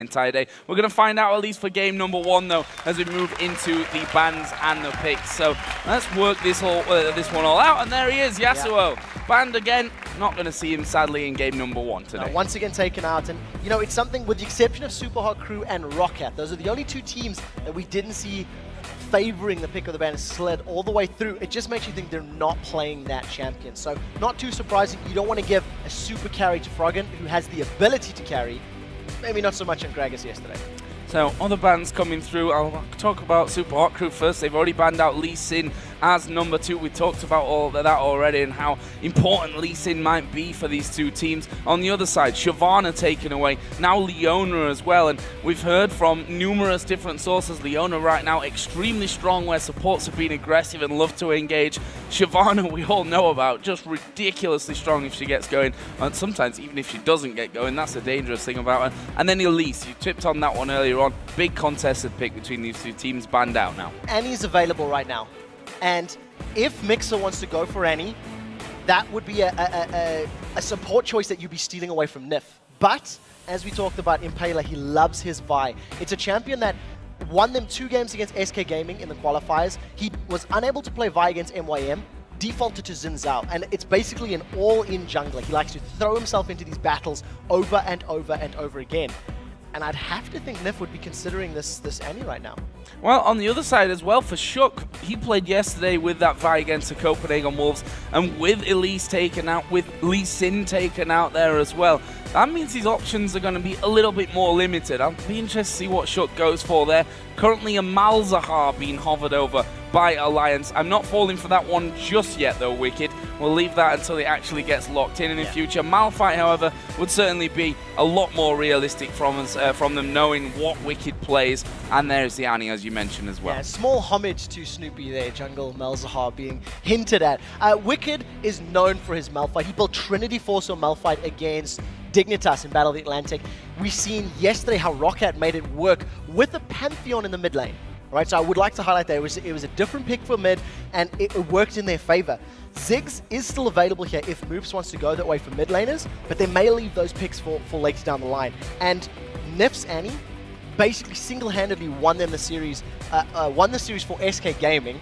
entire day. We're going to find out at least for game number 1 though as we move into the bans and the picks. So let's work this one all out, and there he is, Yasuo. Yeah. Banned again. Not going to see him sadly in game number 1 today. No, once again taken out, and you know, it's something with the exception of Super Hot Crew and Rocket. Those are the only two teams that we didn't see favoring the pick of the ban, slid all the way through. It just makes you think they're not playing that champion. So not too surprising. You don't want to give a super carry to Froggen, who has the ability to carry. Maybe not so much in Gragas yesterday. So other bans coming through. I'll talk about Super Hot Crew first. They've already banned out Lee Sin as number 2. We talked about all of that already and how important Lee Sin might be for these two teams. On the other side, Shyvana taken away. Now Leona as well. And we've heard from numerous different sources, Leona right now extremely strong where supports have been aggressive and love to engage. Shyvana we all know about, just ridiculously strong if she gets going. And sometimes even if she doesn't get going, that's the dangerous thing about her. And then Elise, you tipped on that one earlier on. Big contested pick between these two teams, banned out now. Annie's available right now. And if Mixer wants to go for Annie, that would be a support choice that you'd be stealing away from Nif. But, as we talked about, Impaler, he loves his Vi. It's a champion that won them 2 games against SK Gaming in the qualifiers. He was unable to play Vi against MYM, defaulted to Xin Zhao, and it's basically an all-in jungler. He likes to throw himself into these battles over and over and over again. And I'd have to think Nif would be considering this Annie right now. Well, on the other side as well, for Shook, he played yesterday with that Vi against the Copenhagen Wolves, and with Elise taken out, with Lee Sin taken out there as well. That means his options are going to be a little bit more limited. I'll be interested to see what Shook goes for there. Currently a Malzahar being hovered over by Alliance. I'm not falling for that one just yet though, Wicked. We'll leave that until it actually gets locked in the future. Malphite, however, would certainly be a lot more realistic from us, from them knowing what Wicked plays. And there's the Annie, as you mentioned as well. Yeah, small homage to Snoopy there, Jungle Malzahar being hinted at. Wicked is known for his Malphite. He built Trinity Force on Malphite against Dignitas in Battle of the Atlantic. We've seen yesterday how Rocket made it work with a Pantheon in the mid lane. Right, so I would like to highlight that it was a different pick for mid, and it worked in their favor. Ziggs is still available here if Moops wants to go that way for mid laners, but they may leave those picks for later down the line. And Nif's Annie basically single-handedly won them the series, for SK Gaming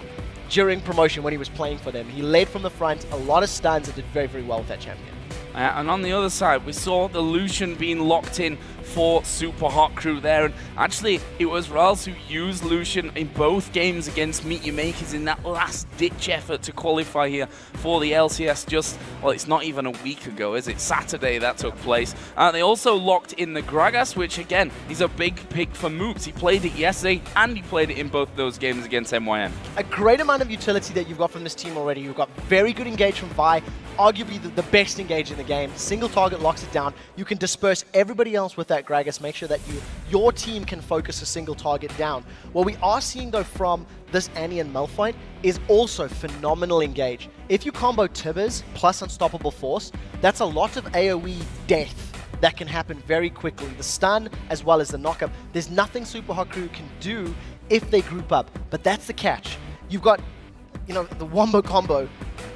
during promotion when he was playing for them. He led from the front, a lot of stuns, and did very, very well with that champion. And on the other side, we saw the Lucian being locked in for Super Hot Crew there. And actually, it was Rals who used Lucian in both games against Meet Your Makers in that last-ditch effort to qualify here for the LCS just, well, it's not even a week ago, is it? Saturday that took place. They also locked in the Gragas, which, again, is a big pick for Moops. He played it yesterday, and he played it in both those games against MYM. A great amount of utility that you've got from this team already. You've got very good engage from Vi, arguably the best engage in the game. Single target locks it down. You can disperse everybody else with that Gragas, make sure that your team can focus a single target down. What we are seeing though from this Annie and Malphite is also phenomenal engage. If you combo Tibbers plus Unstoppable Force, that's a lot of AoE death that can happen very quickly. The stun as well as the knockup. There's nothing Super Hot Crew can do if they group up, but that's the catch. You've got, you know, the Wombo combo,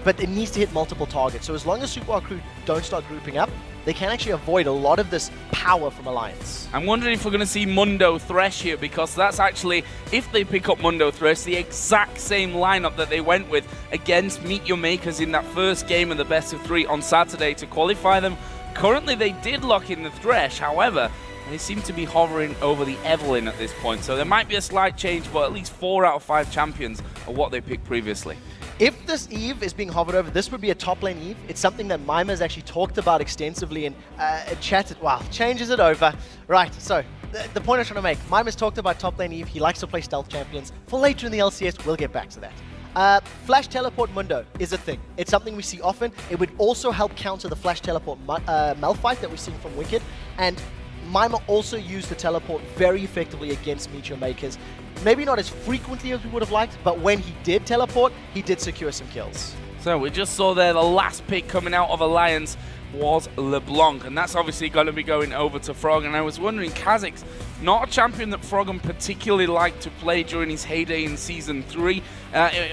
but it needs to hit multiple targets. So as long as Super Hot Crew don't start grouping up, they can actually avoid a lot of this power from Alliance. I'm wondering if we're going to see Mundo Thresh here, because that's actually, if they pick up Mundo Thresh, the exact same lineup that they went with against Meet Your Makers in that first game of the best of 3 on Saturday to qualify them. Currently, they did lock in the Thresh, however, they seem to be hovering over the Evelyn at this point. So there might be a slight change, but at least 4 out of 5 champions are what they picked previously. If this Eve is being hovered over, this would be a top lane Eve. It's something that Mima has actually talked about extensively and chatted. Wow, changes it over. Right, so the point I'm trying to make, Mima's talked about top lane Eve. He likes to play stealth champions. For later in the LCS, we'll get back to that. Flash Teleport Mundo is a thing. It's something we see often. It would also help counter the Flash Teleport Malphite that we've seen from Wicked. And Mima also used the teleport very effectively against Meet Your Makers. Maybe not as frequently as we would have liked, but when he did teleport, he did secure some kills. So we just saw there the last pick coming out of Alliance was LeBlanc, and that's obviously going to be going over to Frog. And I was wondering, Kha'Zix, not a champion that Froggen particularly liked to play during his heyday in Season 3.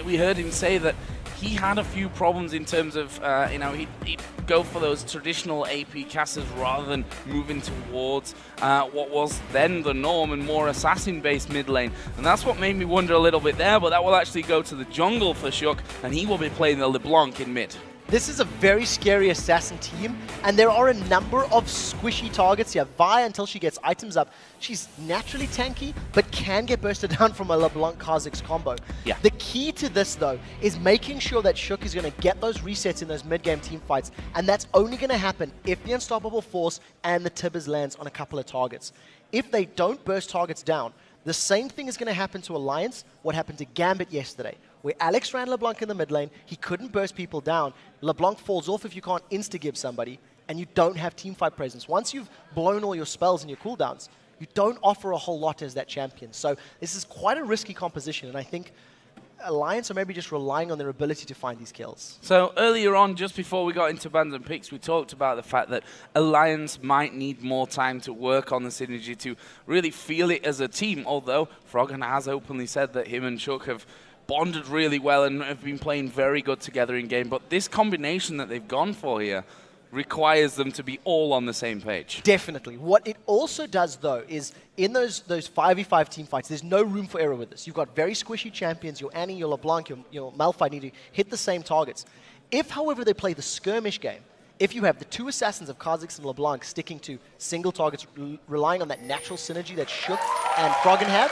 We heard him say that he had a few problems in terms of, he'd go for those traditional AP casters rather than moving towards what was then the norm and more assassin-based mid lane. And that's what made me wonder a little bit there, but that will actually go to the jungle for Shook, and he will be playing the LeBlanc in mid. This is a very scary assassin team, and there are a number of squishy targets here. Vi, until she gets items up, she's naturally tanky, but can get bursted down from a LeBlanc Kha'Zix combo. Yeah. The key to this, though, is making sure that Shook is going to get those resets in those mid-game team fights, and that's only going to happen if the Unstoppable Force and the Tibbers lands on a couple of targets. If they don't burst targets down, the same thing is going to happen to Alliance, what happened to Gambit yesterday, where Alex ran LeBlanc in the mid lane, he couldn't burst people down, LeBlanc falls off if you can't insta-give somebody, and you don't have teamfight presence. Once you've blown all your spells and your cooldowns, you don't offer a whole lot as that champion. So this is quite a risky composition, and I think Alliance are maybe just relying on their ability to find these kills. So earlier on, just before we got into bans and picks, we talked about the fact that Alliance might need more time to work on the synergy to really feel it as a team, although Froggen has openly said that him and Shook have bonded really well and have been playing very good together in game. But this combination that they've gone for here requires them to be all on the same page. Definitely. What it also does, though, is in those 5v5 team fights, there's no room for error with this. You've got very squishy champions. Your Annie, your LeBlanc, your Malphite need to hit the same targets. If, however, they play the skirmish game, if you have the two assassins of Kha'Zix and LeBlanc sticking to single targets, relying on that natural synergy that Shook and Froggen have,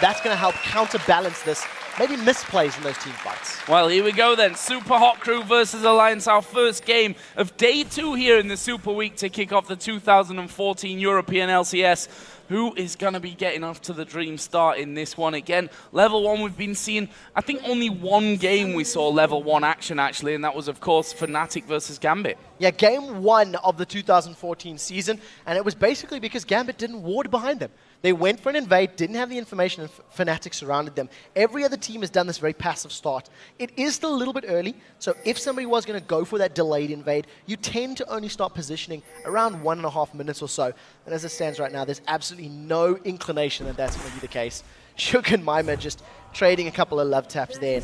that's going to help counterbalance this, maybe misplays in those team fights. Well, here we go then. Super Hot Crew versus Alliance, our first game of day 2 here in the Super Week to kick off the 2014 European LCS. Who is going to be getting off to the dream start in this one? Again, level 1 we've been seeing, I think only one game we saw level 1 action actually, and that was of course Fnatic versus Gambit. Yeah, game 1 of the 2014 season, and it was basically because Gambit didn't ward behind them. They went for an invade, didn't have the information, and Fnatic surrounded them. Every other team has done this very passive start. It is still a little bit early, so if somebody was going to go for that delayed invade, you tend to only start positioning around 1.5 minutes or so. And as it stands right now, there's absolutely no inclination that that's going to be the case. Shook and Mima just trading a couple of love taps there.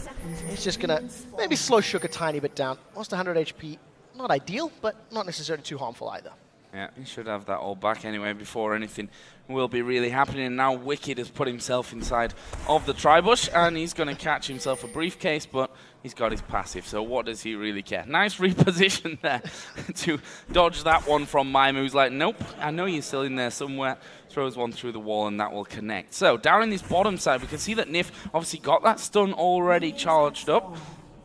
It's just going to maybe slow Shook a tiny bit down. Lost 100 HP, not ideal, but not necessarily too harmful either. Yeah, he should have that all back anyway before anything will be really happening. Now Wicked has put himself inside of the Tribush, and he's going to catch himself a briefcase, but he's got his passive, so what does he really care? Nice reposition there to dodge that one from Mima, who's like, nope, I know you're still in there somewhere. Throws one through the wall, and that will connect. So down in this bottom side, we can see that Nif obviously got that stun already charged up.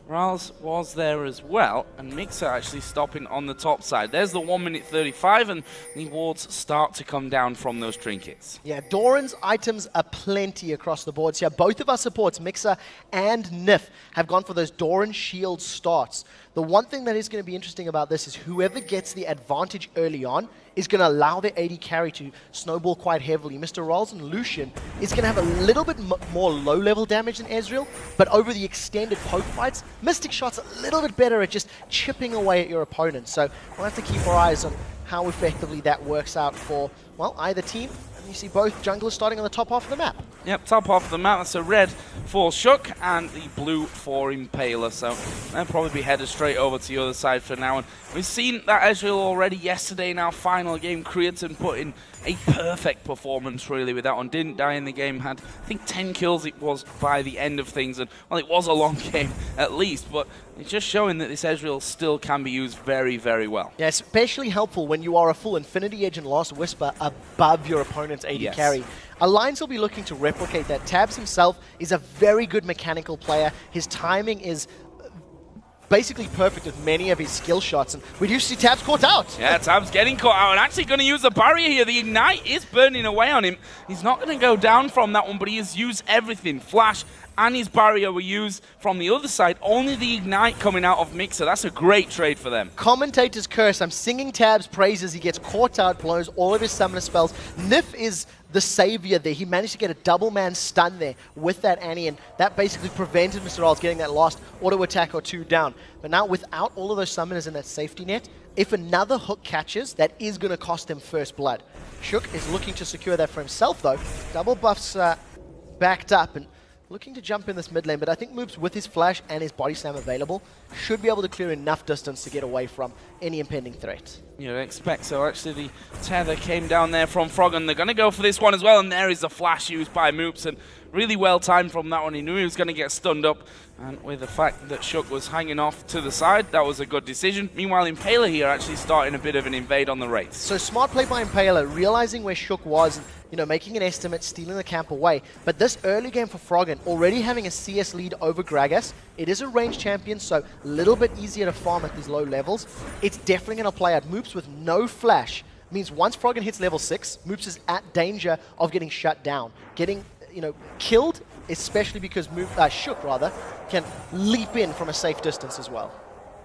Rals was there as well, and Mixer actually stopping on the top side. There's the 1 minute 35, and the wards start to come down from those trinkets. Yeah, Doran's items are plenty across the boards here. Both of our supports, Mixer and Nif, have gone for those Doran shield starts. The one thing that is going to be interesting about this is whoever gets the advantage early on is going to allow their AD carry to snowball quite heavily. Mr. Rolls and Lucian is going to have a little bit more low-level damage than Ezreal, but over the extended poke fights, Mystic Shot's a little bit better at just chipping away at your opponent. So we'll have to keep our eyes on how effectively that works out for, well, either team. And you see both junglers starting on the top half of the map. Yep, top half of the map. That's a red for Shook and the blue for Impaler. So they'll probably be headed straight over to the other side for now. And we've seen that Ezreal already yesterday in our final game. Creaton put in a perfect performance really with that one. Didn't die in the game. Had, I think, 10 kills it was by the end of things. And, well, it was a long game at least. But it's just showing that this Ezreal still can be used very, very well. Yeah, especially helpful when you are a full Infinity Edge and Last Whisper above your opponent's AD carry. Alliance will be looking to replicate that. Tabs himself is a very good mechanical player. His timing is basically perfect with many of his skill shots, and we do see Tabs caught out. Yeah, Tabs getting caught out and actually going to use the barrier here. The Ignite is burning away on him. He's not going to go down from that one, but he has used everything. Flash and his barrier were used from the other side. Only the Ignite coming out of Mixer. That's a great trade for them. Commentator's curse. I'm singing Tabs' praises. He gets caught out, blows all of his summoner spells. Nif is the savior there. He managed to get a double man stun there with that Annie, and that basically prevented Mr. Rolls getting that last auto attack or two down. But now without all of those summoners in that safety net, if another hook catches, that is going to cost him first blood. Shook is looking to secure that for himself though. Double buffs backed up, and looking to jump in this mid lane, but I think Moops, with his flash and his body slam available, should be able to clear enough distance to get away from any impending threat. You'd expect so. Actually, the tether came down there from Froggen. They're going to go for this one as well, and there is the flash used by Moops, and really well timed from that one. He knew he was going to get stunned up, and with the fact that Shook was hanging off to the side, that was a good decision. Meanwhile, Impaler here actually starting a bit of an invade on the Wraith. So smart play by Impaler, realizing where Shook was, making an estimate, stealing the camp away. But this early game for Froggen, already having a CS lead over Gragas, it is a ranged champion, so a little bit easier to farm at these low levels. It's definitely going to play out. Moops with no flash means once Froggen hits level 6, Moops is at danger of getting shut down, getting killed, especially because Shook can leap in from a safe distance as well.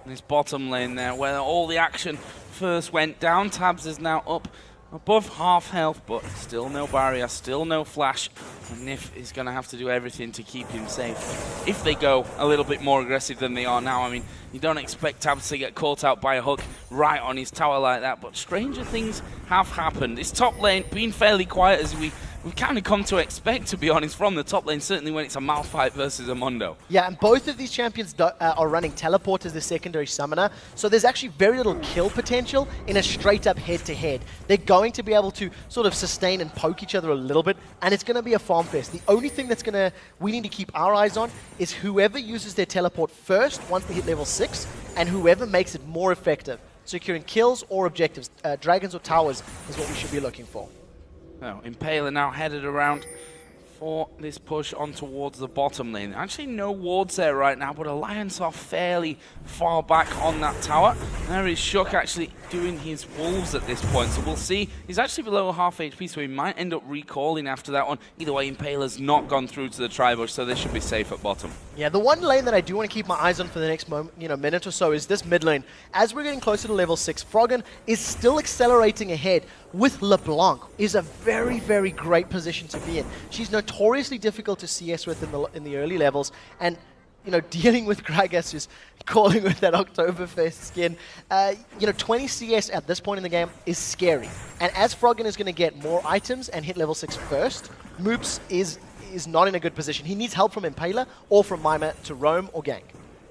And this bottom lane there, where all the action first went down, Tabs is now up above half health, but still no barrier, still no flash. And Nif is going to have to do everything to keep him safe. If they go a little bit more aggressive than they are now, I mean, you don't expect Tabs to get caught out by a hook right on his tower like that, but stranger things have happened. This top lane being fairly quiet, as we've kind of come to expect, to be honest, from the top lane, certainly when it's a Malphite versus a Mundo. Yeah, and both of these champions are running teleport as the secondary summoner, so there's actually very little kill potential in a straight-up head-to-head. They're going to be able to sort of sustain and poke each other a little bit, and it's going to be a farm fest. The only thing we need to keep our eyes on is whoever uses their teleport first once they hit level 6, and whoever makes it more effective. Securing kills or objectives, dragons or towers, is what we should be looking for. Well, Impaler now headed around for this push on towards the bottom lane. Actually, no wards there right now, but Alliance are fairly far back on that tower. There is Shook actually doing his wolves at this point, so we'll see. He's actually below half HP, so he might end up recalling after that one. Either way, Impaler's not gone through to the tri-bush, so they should be safe at bottom. Yeah, the one lane that I do want to keep my eyes on for the next minute or so is this mid lane. As we're getting closer to level 6, Froggen is still accelerating ahead with LeBlanc. Is a very, very great position to be in. She's notoriously difficult to CS with in the early levels, and dealing with Gragas, who's calling with that Oktoberfest skin, 20 CS at this point in the game is scary. And as Froggen is going to get more items and hit level 6 first, Moops is not in a good position. He needs help from Impaler or from Mima to roam or gank.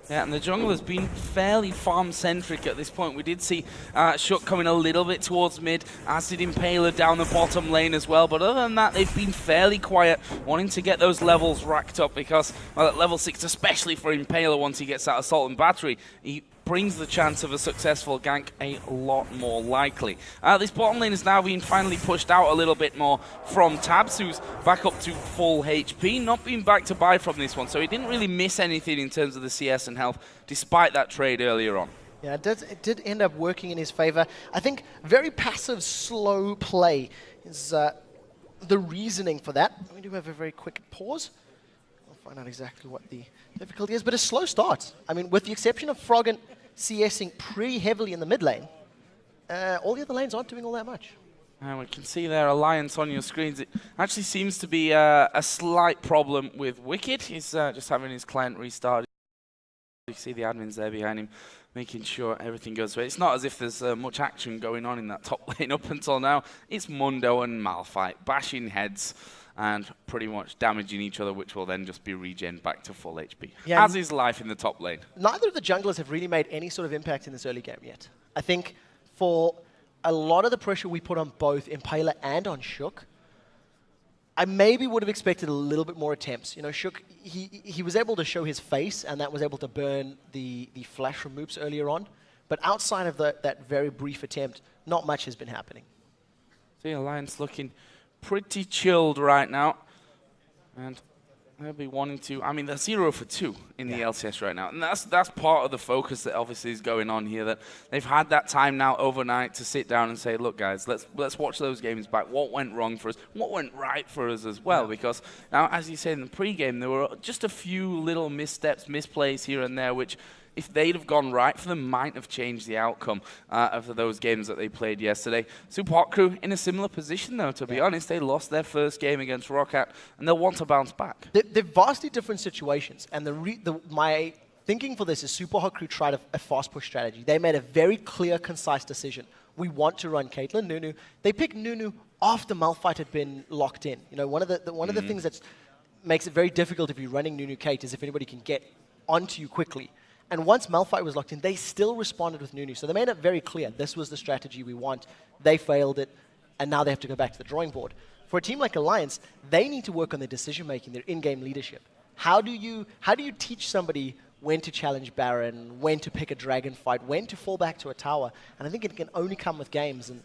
Yeah, and the jungle has been fairly farm-centric at this point. We did see Shook coming a little bit towards mid, as did Impaler down the bottom lane as well. But other than that, they've been fairly quiet, wanting to get those levels racked up because, well, at level 6, especially for Impaler, once he gets that Assault and Battery, he brings the chance of a successful gank a lot more likely. This bottom lane is now being finally pushed out a little bit more from Tabs, who's back up to full HP, not being back to buy from this one, so he didn't really miss anything in terms of the CS and health, despite that trade earlier on. Yeah, it did end up working in his favor. I think very passive, slow play is the reasoning for that. We do have a very quick pause. I'll find out exactly what the difficulty is, but a slow start. I mean, with the exception of Froggen CSing pretty heavily in the mid lane, all the other lanes aren't doing all that much. And we can see their Alliance on your screens. It actually seems to be a slight problem with Wicked. He's just having his client restart. You see the admins there behind him, making sure everything goes well. It's not as if there's much action going on in that top lane up until now. It's Mundo and Malphite bashing heads and pretty much damaging each other, which will then just be regen back to full HP. Yeah, as is life in the top lane. Neither of the junglers have really made any sort of impact in this early game yet. I think for a lot of the pressure we put on both Impaler and on Shook, I maybe would have expected a little bit more attempts. Shook, he was able to show his face, and that was able to burn the flash from Moops earlier on. But outside of that very brief attempt, not much has been happening. The Alliance looking pretty chilled right now, and they'll be wanting to. I mean, they're 0 for 2 in the LCS right now, and that's part of the focus that obviously is going on here. That they've had that time now overnight to sit down and say, "Look, guys, let's watch those games back. What went wrong for us? What went right for us as well?" Because now, as you said in the pre-game, there were just a few little missteps, misplays here and there, which, if they'd have gone right for them, might have changed the outcome of those games that they played yesterday. Supa Crew in a similar position, though, to be honest. They lost their first game against Roccat, and they'll want to bounce back. They're vastly different situations, and my thinking for this is Supa Crew tried a fast push strategy. They made a very clear, concise decision. We want to run Caitlyn, Nunu. They picked Nunu after Malphite had been locked in. One of the things that's makes it very difficult if you're running Nunu Kate is if anybody can get onto you quickly. And once Malphite was locked in, they still responded with Nunu. So they made it very clear, this was the strategy we want. They failed it, and now they have to go back to the drawing board. For a team like Alliance, they need to work on their decision-making, their in-game leadership. How do you teach somebody when to challenge Baron, when to pick a dragon fight, when to fall back to a tower? And I think it can only come with games. And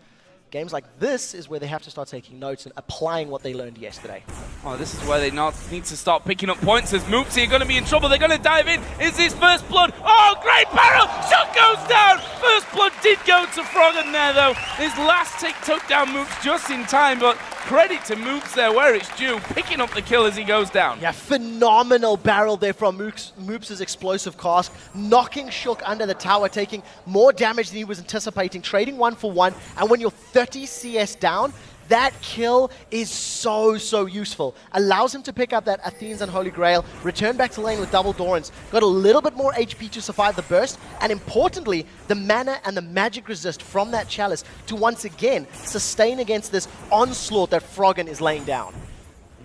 games like this is where they have to start taking notes and applying what they learned yesterday. Oh, this is where they need to start picking up points as Moopsy are going to be in trouble. They're going to dive in. Is this first blood? Oh, great barrel! Shot goes down! First blood did go to Froggen there, though. His last tick took down Moops just in time, but credit to Moops there where it's due, picking up the kill as he goes down. Yeah, phenomenal barrel there from Moops' explosive cast, knocking Shook under the tower, taking more damage than he was anticipating, trading 1 for 1, and when you're 30 CS down, that kill is so useful. Allows him to pick up that Athene's Unholy Grail, return back to lane with double Dorans, got a little bit more HP to survive the burst, and importantly, the mana and the magic resist from that Chalice to once again sustain against this onslaught that Froggen is laying down.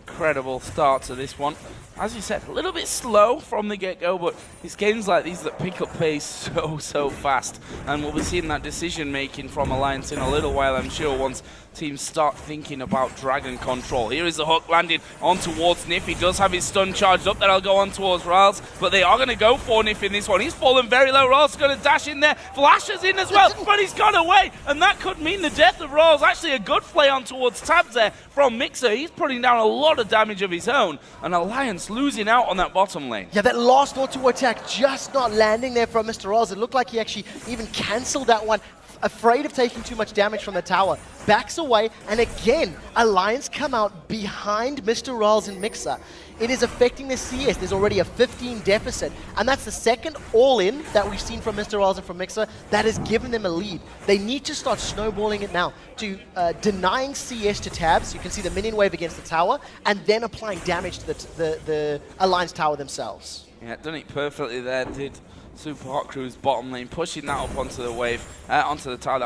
Incredible start to this one. As you said, a little bit slow from the get-go, but it's games like these that pick up pace so fast. And we'll be seeing that decision-making from Alliance in a little while, I'm sure, once teams start thinking about Dragon control. Here is the hook landing on towards Nif. He does have his stun charged up. That'll go on towards Riles, but they are going to go for Nif in this one. He's fallen very low. Riles going to dash in there. Flashes in as well, but he's gone away, and that could mean the death of Riles. Actually, a good play on towards Tabs there from Mixer. He's putting down a lot of damage of his own, and Alliance losing out on that bottom lane. Yeah, that last auto attack just not landing there from Mr. Riles. It looked like he actually even cancelled that one. Afraid of taking too much damage from the tower. Backs away, and again, Alliance come out behind Mr. Riles and Mixer. It is affecting the CS. There's already a 15 deficit, and that's the second all-in that we've seen from Mr. Riles and from Mixer that has given them a lead. They need to start snowballing it now to denying CS to Tabs. You can see the minion wave against the tower, and then applying damage to the Alliance tower themselves. Yeah, done it perfectly there, did Supa Hot Crew's bottom lane, pushing that up onto the wave, onto the tower,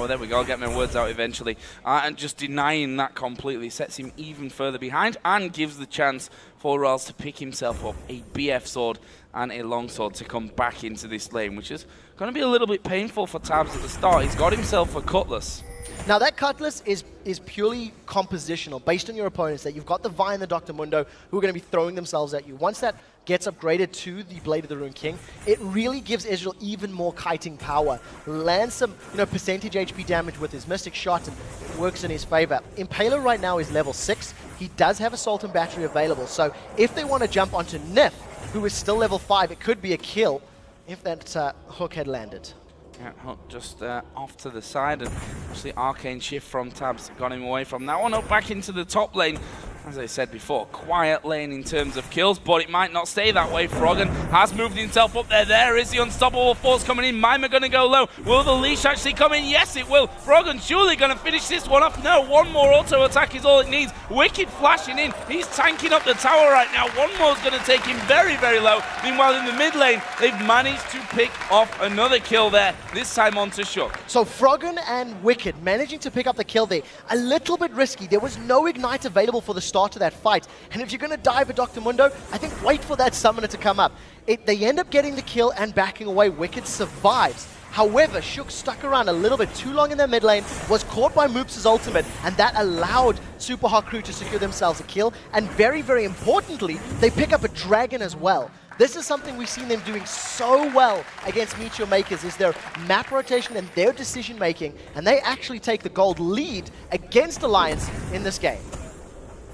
there we go, I'll get my words out eventually, and just denying that completely, sets him even further behind, and gives the chance for Riles to pick himself up a BF sword and a longsword to come back into this lane, which is going to be a little bit painful for Tabs at the start. He's got himself a Cutlass. Now that Cutlass is purely compositional, based on your opponents, that you've got the Vi and the Dr. Mundo who are going to be throwing themselves at you. Once that gets upgraded to the Blade of the Rune King, it really gives Ezreal even more kiting power. Lands some percentage HP damage with his Mystic Shot and works in his favor. Impaler right now is level 6. He does have Assault and Battery available, so if they want to jump onto Nif, who is still level 5, it could be a kill if that hook had landed. Yeah, Hook just off to the side, and actually Arcane Shift from Tabs got him away from that one. Up back into the top lane. As I said before, quiet lane in terms of kills, but it might not stay that way. Froggen has moved himself up there. There is the unstoppable force coming in. Mima going to go low. Will the leash actually come in? Yes, it will. Froggen surely going to finish this one off. No, one more auto attack is all it needs. Wicked flashing in. He's tanking up the tower right now. One more is going to take him very low. Meanwhile, in the mid lane, they've managed to pick off another kill there, this time onto Shook. So Froggen and Wicked managing to pick up the kill there. A little bit risky. There was no Ignite available for the start of that fight, and if you're going to dive a Dr. Mundo, I think wait for that summoner to come up. They end up getting the kill and backing away. Wicked survives. However, Shook stuck around a little bit too long in their mid lane, was caught by Moops' ultimate, and that allowed Supa Hot Crew to secure themselves a kill, and very importantly, they pick up a dragon as well. This is something we've seen them doing so well against Meteor Makers, is their map rotation and their decision making, and they actually take the gold lead against Alliance in this game.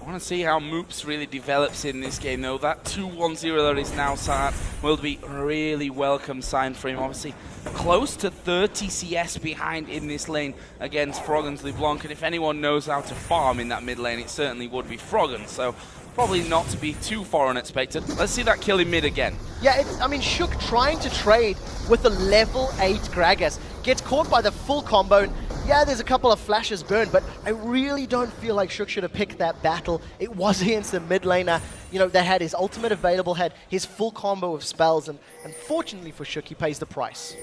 I want to see how Moops really develops in this game, though. That 2-1-0 that is now sat will be a really welcome sign for him. Obviously, close to 30 CS behind in this lane against Froggen's LeBlanc, and if anyone knows how to farm in that mid lane, it certainly would be Froggen. So probably not to be too far unexpected. Let's see that kill in mid again. Yeah, I mean, Shook trying to trade with the level 8 Gragas. Gets caught by the full combo. And yeah, there's a couple of flashes burned, but I really don't feel like Shook should have picked that battle. It was against the mid laner, that had his ultimate available, had his full combo of spells, and unfortunately for Shook, he pays the price.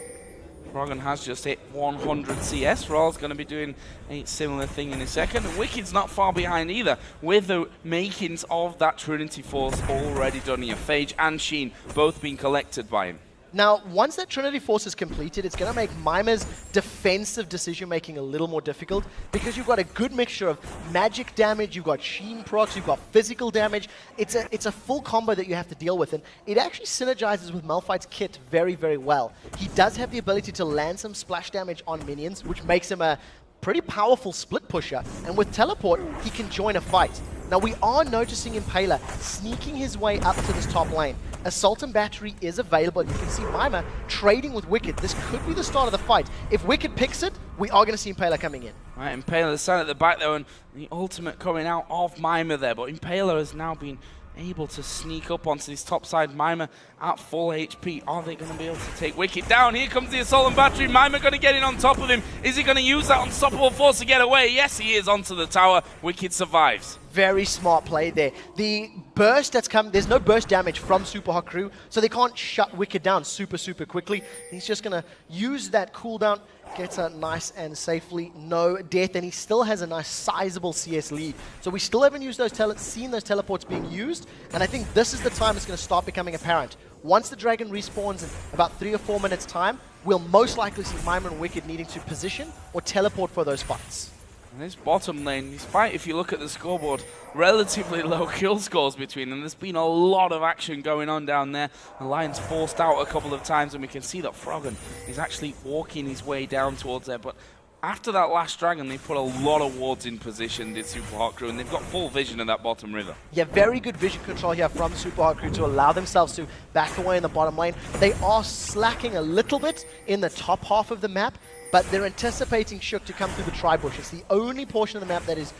Froggen has just hit 100 CS. Rawl's going to be doing a similar thing in a second. And Wicked's not far behind either, with the makings of that Trinity Force already done here. Phage and Sheen both being collected by him. Now, once that Trinity Force is completed, it's going to make Mimer's defensive decision-making a little more difficult because you've got a good mixture of magic damage, you've got Sheen procs, you've got physical damage. It's a full combo that you have to deal with, and it actually synergizes with Malphite's kit very, very well. He does have the ability to land some splash damage on minions, which makes him a pretty powerful split pusher, and with Teleport, he can join a fight. Now, we are noticing Impaler sneaking his way up to this top lane. Assault and Battery is available. You can see Mimer trading with Wicked. This could be the start of the fight. If Wicked picks it, we are going to see Impaler coming in. Right, Impaler standing at the back though, and the ultimate coming out of Mimer there, but Impaler has now been able to sneak up onto this top side. Mimer at full HP. Are they going to be able to take Wicked down? Here comes the Assault and Battery. Mimer going to get in on top of him. Is he going to use that unstoppable force to get away? Yes, he is, onto the tower. Wicked survives. Very smart play there. The burst that's come, there's no burst damage from Super Hot Crew, so they can't shut Wicked down super quickly. He's just going to use that cooldown, gets out nice and safely, no death, and he still has a nice sizable CS lead. So we still haven't used seen those teleports being used, and I think this is the time it's going to start becoming apparent. Once the dragon respawns in about 3 or 4 minutes time, we'll most likely see Mimer and Wicked needing to position or teleport for those fights. And this bottom lane, despite, if you look at the scoreboard, relatively low kill scores between them. There's been a lot of action going on down there. The Lion's forced out a couple of times, and we can see that Froggen is actually walking his way down towards there. But after that last dragon, they put a lot of wards in position, did Super Hot Crew, and they've got full vision of that bottom river. Yeah, very good vision control here from Super Hot Crew to allow themselves to back away in the bottom lane. They are slacking a little bit in the top half of the map, but they're anticipating Shook to come through the tri-bush. It's the only portion of the map that is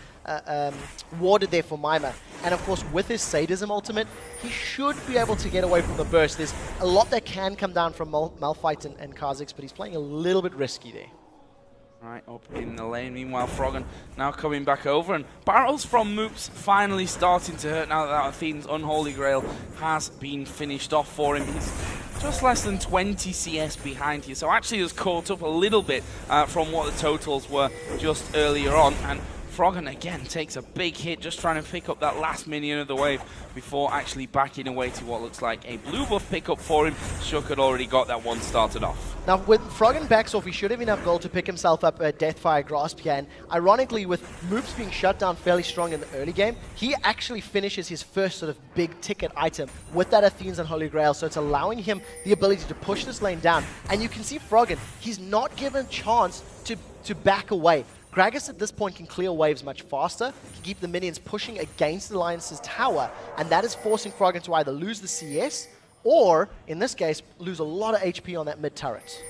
warded there for Mimer. And of course, with his Sadism ultimate, he should be able to get away from the burst. There's a lot that can come down from Malphite and Kha'Zix, but he's playing a little bit risky there. Right, up in the lane. Meanwhile, Froggen now coming back over, and barrels from Moops finally starting to hurt now that Athene's Unholy Grail has been finished off for him. He's just less than 20 CS behind here, so actually has caught up a little bit from what the totals were just earlier on. And Froggen again takes a big hit, just trying to pick up that last minion of the wave before actually backing away to what looks like a blue buff pickup for him. Shook had already got that one started off. Now, with Froggen backs off, he should have enough gold to pick himself up a Deathfire Grasp here. And ironically, with Moops being shut down fairly strong in the early game, he actually finishes his first sort of big ticket item with that Athene's Unholy Grail. So it's allowing him the ability to push this lane down. And you can see Froggen, he's not given a chance to back away. Gragas at this point can clear waves much faster, to keep the minions pushing against the Alliance's tower, and that is forcing Froggen to either lose the CS, or, in this case, lose a lot of HP on that mid turret.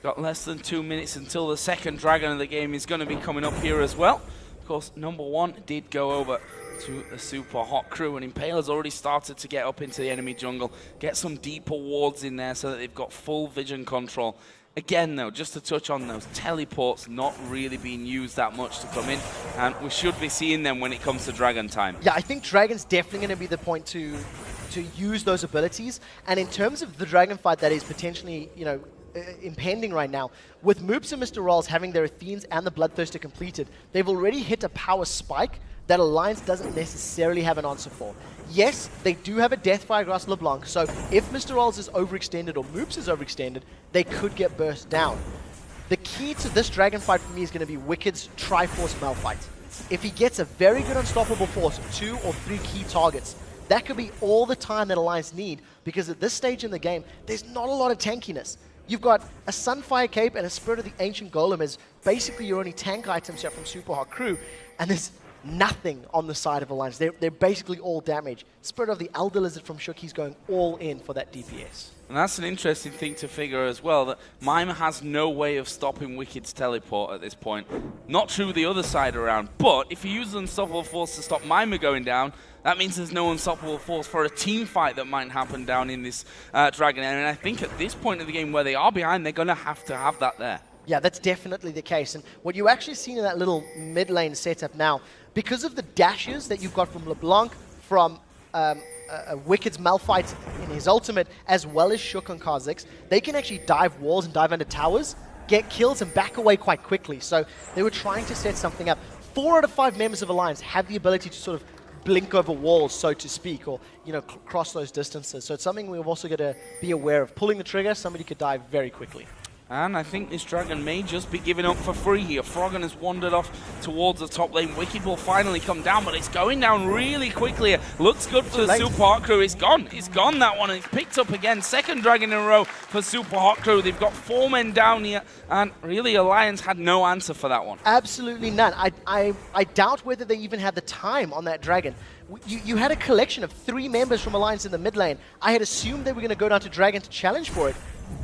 Got less than 2 minutes until the second dragon of the game is going to be coming up here as well. Of course, number one did go over to the Super Hot Crew, and Impaler's already started to get up into the enemy jungle, get some deeper wards in there so that they've got full vision control. Again, though, just to touch on those teleports not really being used that much to come in, and we should be seeing them when it comes to Dragon time. Yeah, I think Dragon's definitely going to be the point to use those abilities. And in terms of the Dragon fight that is potentially, impending right now, with Moops and Mr. Rolls having their Athenes and the Bloodthirster completed, they've already hit a power spike that Alliance doesn't necessarily have an answer for. Yes, they do have a Deathfire Grasp LeBlanc, so if Mr. Rolls is overextended or Moops is overextended, they could get burst down. The key to this dragon fight for me is going to be Wicked's Triforce Malphite. If he gets a very good unstoppable force, 2 or 3 key targets, that could be all the time that Alliance need, because at this stage in the game, there's not a lot of tankiness. You've got a Sunfire Cape and a Spirit of the Ancient Golem as basically your only tank items here from Super Hot Crew, and there's nothing on the side of Alliance. They're basically all damage. Spirit of the Elder Lizard from Shook, he's going all in for that DPS. And that's an interesting thing to figure as well, that Mimer has no way of stopping Wicked's teleport at this point. Not true the other side around, but if you use the Unstoppable Force to stop Mimer going down, that means there's no Unstoppable Force for a team fight that might happen down in this Dragon area. And I think at this point of the game where they are behind, they're going to have that there. Yeah, that's definitely the case. And what you actually seen in that little mid lane setup now, because of the dashes that you've got from LeBlanc, from Wicked's Malphite in his ultimate, as well as Shook on Kha'Zix, they can actually dive walls and dive under towers, get kills and back away quite quickly. So they were trying to set something up. 4 out of 5 members of Alliance have the ability to sort of blink over walls, so to speak, or cross those distances. So it's something we've also got to be aware of. Pulling the trigger, somebody could die very quickly. And I think this Dragon may just be giving up for free here. Froggen has wandered off towards the top lane. Wicked will finally come down, but it's going down really quickly here. Looks good for the Super Hot Crew. It's gone. It's gone, that one. And it's picked up again. Second Dragon in a row for Super Hot Crew. They've got 4 men down here, and really Alliance had no answer for that one. Absolutely none. I doubt whether they even had the time on that Dragon. You had a collection of 3 members from Alliance in the mid lane. I had assumed they were going to go down to Dragon to challenge for it.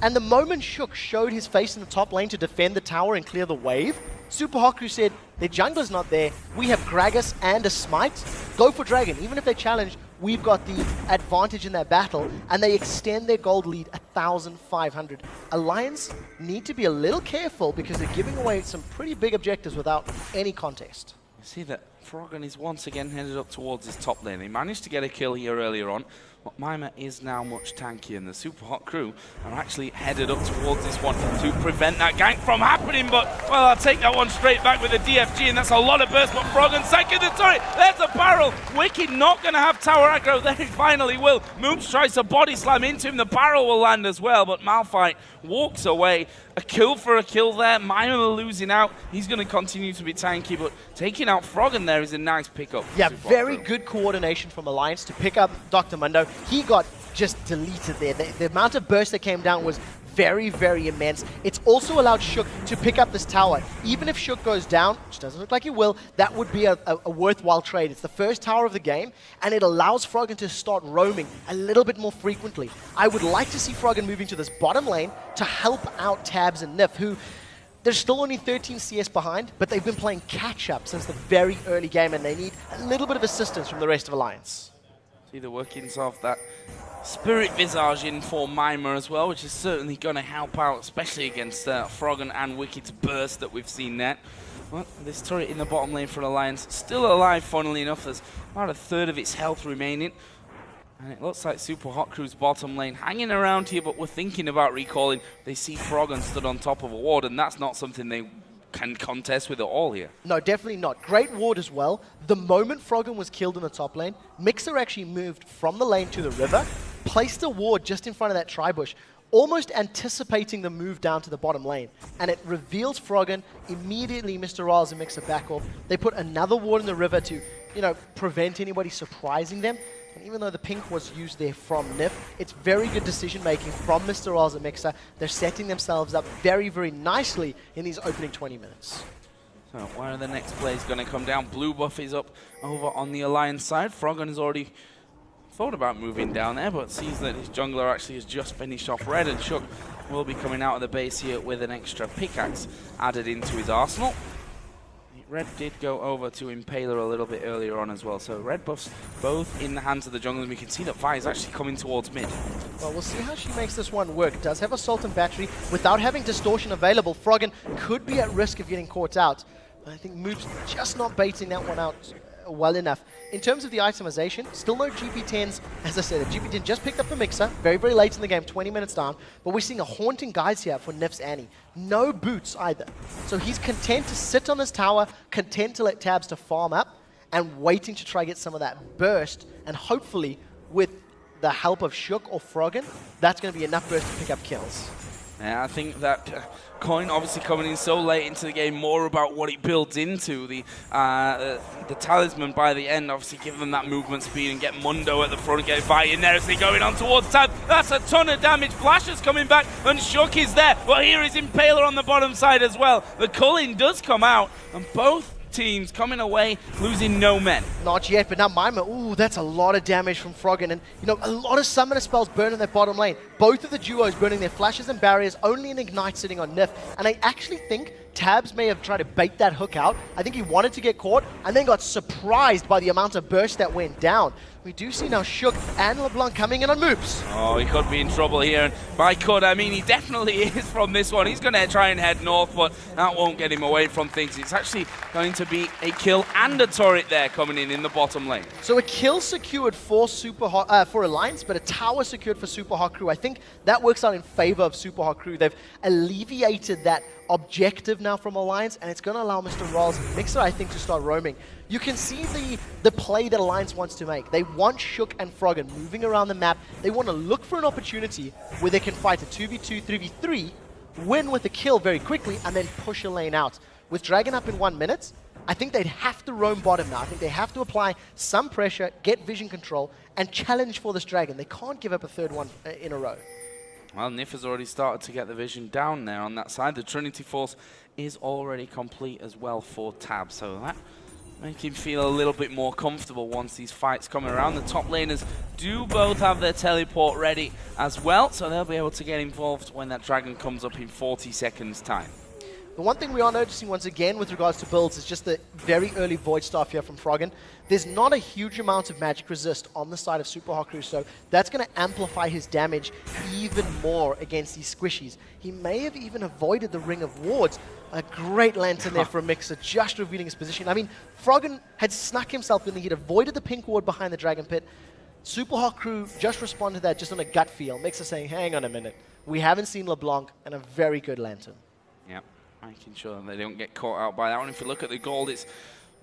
And the moment Shook showed his face in the top lane to defend the tower and clear the wave, Super Hot Crew said, their jungler's not there, we have Gragas and a Smite, go for Dragon. Even if they challenge, we've got the advantage in that battle, and they extend their gold lead 1,500. Alliance need to be a little careful because they're giving away some pretty big objectives without any contest. You see that Froggen is once again headed up towards his top lane. He managed to get a kill here earlier on, but Mima is now much tankier, and the Super Hot Crew are actually headed up towards this one to prevent that gank from happening. But, well, I'll take that one straight back with a DFG, and that's a lot of burst. But Froggen second the turret. There's a barrel. Wicked not going to have tower aggro. Then he finally will. Moops tries to body slam into him. The barrel will land as well, but Malphite walks away. A kill for a kill there. Mima losing out. He's going to continue to be tanky, but taking out Froggen there is a nice pickup. Yeah, very good coordination from Alliance to pick up Dr. Mundo. He got just deleted there. The amount of burst that came down was very, very immense. It's also allowed Shook to pick up this tower. Even if Shook goes down, which doesn't look like he will, that would be a worthwhile trade. It's the first tower of the game, and it allows Froggen to start roaming a little bit more frequently. I would like to see Froggen moving to this bottom lane to help out Tabs and Nif, who they're still only 13 CS behind, but they've been playing catch-up since the very early game, and they need a little bit of assistance from the rest of Alliance. See the workings of that Spirit Visage in for Mima as well, which is certainly going to help out, especially against Froggen and Wicked's burst that we've seen there. Well, this turret in the bottom lane for Alliance, still alive, funnily enough. There's about a third of its health remaining. And it looks like Super Hot Crew's bottom lane hanging around here, but we're thinking about recalling. They see Froggen stood on top of a ward, and that's not something they can contest with it all here. No, definitely not. Great ward as well. The moment Froggen was killed in the top lane, Mixer actually moved from the lane to the river, placed a ward just in front of that tri-bush, almost anticipating the move down to the bottom lane. And it reveals Froggen. Immediately, Mr. Riles and Mixer back off. They put another ward in the river to, prevent anybody surprising them. And even though the pink was used there from Nif, it's very good decision-making from Mr. Riles and Mixer. They're setting themselves up very, very nicely in these opening 20 minutes. So where are the next plays going to come down? Blue buff is up over on the Alliance side. Froggen has already thought about moving down there, but sees that his jungler actually has just finished off red, and Shook will be coming out of the base here with an extra pickaxe added into his arsenal. Red did go over to Impaler a little bit earlier on as well, so red buffs both in the hands of the junglers. We can see that Vi is actually coming towards mid. Well, we'll see how she makes this one work. Does have Assault and Battery. Without having Distortion available, Froggen could be at risk of getting caught out. I think Moob's just not baiting that one out well enough. In terms of the itemization, still no GP10s. As I said, the GP10 just picked up the Mixer, very, very late in the game, 20 minutes down, but we're seeing a Haunting Guise here for Nif's Annie. No boots either. So he's content to sit on this tower, content to let Tabs to farm up, and waiting to try get some of that burst, and hopefully, with the help of Shook or Froggen, that's going to be enough burst to pick up kills. Yeah, I think that Coin obviously coming in so late into the game, more about what he builds into. The talisman by the end, obviously give them that movement speed and get Mundo at the front, get Vi in there as they going on towards Tab. That's a ton of damage. Flash is coming back and Shook is there. Well, here is Impaler on the bottom side as well. The culling does come out, and both teams coming away losing no men. Not yet, but now Mima, ooh, that's a lot of damage from Froggen, and a lot of summoner spells burning their bottom lane. Both of the duos burning their flashes and barriers, only an Ignite sitting on Nif, and I actually think Tabs may have tried to bait that hook out. I think he wanted to get caught and then got surprised by the amount of burst that went down. We do see now Shook and LeBlanc coming in on Moops. Oh, he could be in trouble here. And by could, I mean he definitely is from this one. He's going to try and head north, but that won't get him away from things. It's actually going to be a kill and a turret there coming in the bottom lane. So a kill secured for for Alliance, but a tower secured for Super Hot Crew. I think that works out in favor of Super Hot Crew. They've alleviated that objective now from Alliance, and it's going to allow Mr. Rolls and Mixer, I think, to start roaming. You can see the play that Alliance wants to make. They want Shook and Froggen moving around the map. They want to look for an opportunity where they can fight a 2v2, 3v3, win with a kill very quickly, and then push a lane out. With Dragon up in 1 minute, I think they'd have to roam bottom now. I think they have to apply some pressure, get vision control, and challenge for this Dragon. They can't give up a third one in a row. Well, Nif has already started to get the vision down there on that side. The Trinity Force is already complete as well for Tab, so that makes him feel a little bit more comfortable once these fights come around. The top laners do both have their teleport ready as well, so they'll be able to get involved when that Dragon comes up in 40 seconds time. The one thing we are noticing once again with regards to builds is just the very early Void Staff here from Froggen. There's not a huge amount of magic resist on the side of Super Hot Crew, so that's going to amplify his damage even more against these squishies. He may have even avoided the Ring of Wards. A great lantern there for a Mixer, just revealing his position. I mean, Froggen had snuck himself in. He'd avoided the pink ward behind the Dragon Pit. Super Hot Crew just responded to that just on a gut feel. Mixer saying, hang on a minute. We haven't seen LeBlanc, and a very good lantern. Yep. Making sure that they don't get caught out by that one. If you look at the gold, it's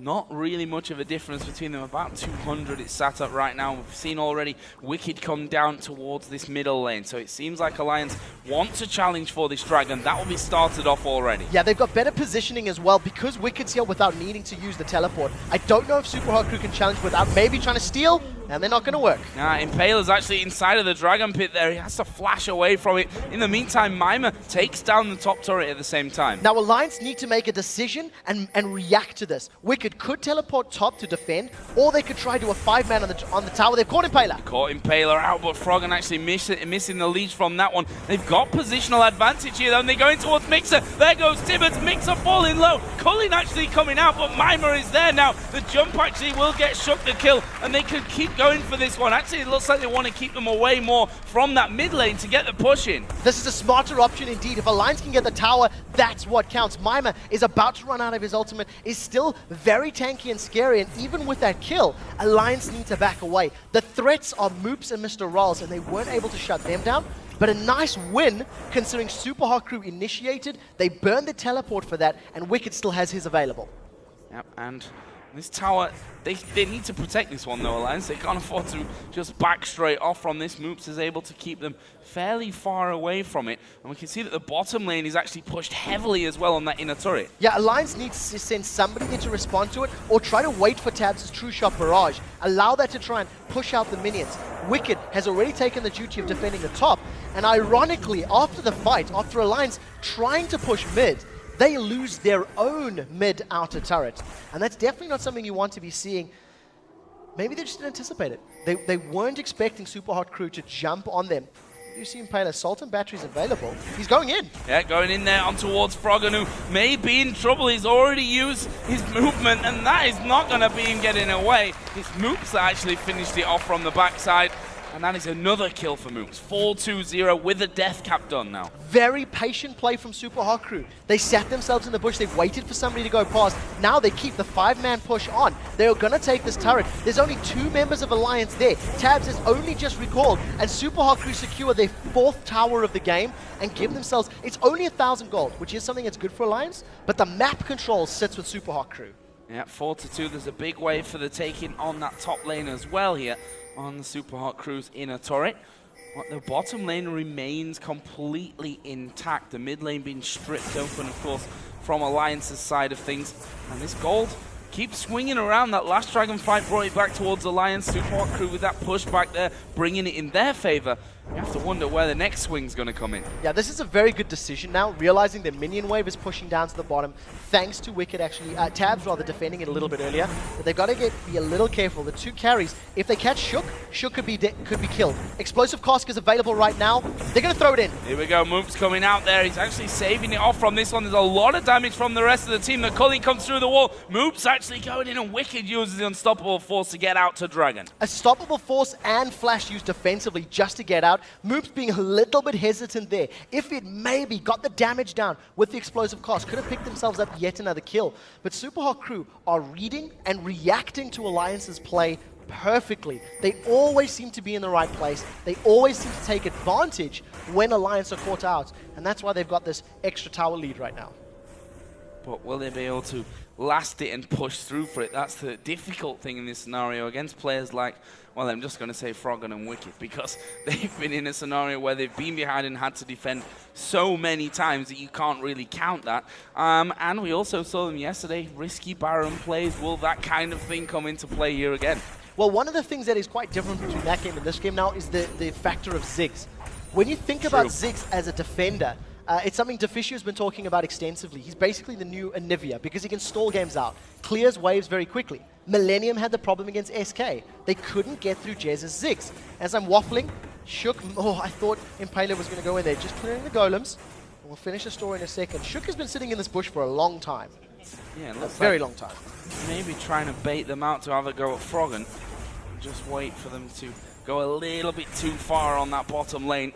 not really much of a difference between them. About 200 it's sat up right now. We've seen already Wicked come down towards this middle lane. So it seems like Alliance wants a challenge for this Dragon. That will be started off already. Yeah, they've got better positioning as well because Wicked's here without needing to use the teleport. I don't know if Super Hot Crew can challenge without maybe trying to steal, and they're not going to work. Impaler's actually inside of the Dragon Pit there. He has to flash away from it. In the meantime, Mima takes down the top turret at the same time. Now, Alliance need to make a decision and react to this. Wicked could teleport top to defend, or they could try to a 5-man on the tower. They've caught Impaler. Caught Impaler out, but Froggen actually missing the leash from that one. They've got positional advantage here, though, and they're going towards Mixer. There goes Tibbets. Mixer falling low. Cullen actually coming out, but Mima is there now. The jump actually will get Shook the kill, and they can keep going for this one. Actually, it looks like they want to keep them away more from that mid lane to get the push in. This is a smarter option indeed. If Alliance can get the tower, that's what counts. Mima is about to run out of his ultimate, is still very tanky and scary, and even with that kill, Alliance need to back away. The threats are Moops and Mr. Rolls, and they weren't able to shut them down. But a nice win, considering Super Hot Crew initiated. They burned the teleport for that, and Wicked still has his available. Yep, and this tower, they need to protect this one though, Alliance. They can't afford to just back straight off from this. Moops is able to keep them fairly far away from it. And we can see that the bottom lane is actually pushed heavily as well on that inner turret. Yeah, Alliance needs to send somebody there to respond to it, or try to wait for Tabs' True Shot Barrage. Allow that to try and push out the minions. Wicked has already taken the duty of defending the top, and ironically, after the fight, after Alliance trying to push mid, they lose their own mid-outer turret. And that's definitely not something you want to be seeing. Maybe they just didn't anticipate it. They weren't expecting Super Hot Crew to jump on them. You see Impaler, Salt and Battery's available. He's going in. Yeah, going in there on towards Froggen, who may be in trouble. He's already used his movement, and that is not going to be him getting away. His Moops actually finished it off from the backside. And that is another kill for Moops. 4-2-0 with the death cap done now. Very patient play from Super Hot Crew. They sat themselves in the bush. They've waited for somebody to go past. Now they keep the 5-man push on. They're going to take this turret. There's only 2 members of Alliance there. Tabs has only just recalled. And Super Hot Crew secure their 4th tower of the game and give themselves... It's only 1,000 gold, which is something that's good for Alliance. But the map control sits with Super Hot Crew. Yeah, 4-2. There's a big wave for the taking on that top lane as well here on the Super Hot Crew's inner turret. But the bottom lane remains completely intact. The mid lane being stripped open, of course, from Alliance's side of things. And this gold keeps swinging around. That last Dragon fight brought it back towards Alliance. Super Hot Crew with that push back there, bringing it in their favor. You have to wonder where the next swing's going to come in. Yeah, this is a very good decision now, realizing their minion wave is pushing down to the bottom, thanks to Wicked actually, Tabs rather, defending it a little bit earlier. But they've got to be a little careful. The two carries, if they catch Shook, Shook could be killed. Explosive Cask is available right now. They're going to throw it in. Here we go, Moop's coming out there. He's actually saving it off from this one. There's a lot of damage from the rest of the team. The culling comes through the wall. Moop's actually going in, and Wicked uses the Unstoppable Force to get out to Dragon. Unstoppable Force and Flash used defensively just to get out. Moop's being a little bit hesitant there. If it maybe got the damage down with the Explosive Cost, could have picked themselves up yet another kill. But Super Hot Crew are reading and reacting to Alliance's play perfectly. They always seem to be in the right place. They always seem to take advantage when Alliance are caught out. And that's why they've got this extra tower lead right now. But will they be able to last it and push through for it? That's the difficult thing in this scenario against players like, well, I'm just going to say Froggen and Wicked, because they've been in a scenario where they've been behind and had to defend so many times that you can't really count that. And we also saw them yesterday, risky Baron plays. Will that kind of thing come into play here again? Well, one of the things that is quite different between that game and this game now is the factor of Ziggs. When you think about Ziggs as a defender, it's something Deficio's been talking about extensively. He's basically the new Anivia because he can stall games out, clears waves very quickly. Millennium had the problem against SK. They couldn't get through Jez's Ziggs. As I'm waffling, Shook, I thought Impaler was going to go in there, just clearing the golems. We'll finish the story in a second. Shook has been sitting in this bush for a long time. Yeah, a very long time. Maybe trying to bait them out to have a go at Froggen. Just wait for them to go a little bit too far on that bottom lane.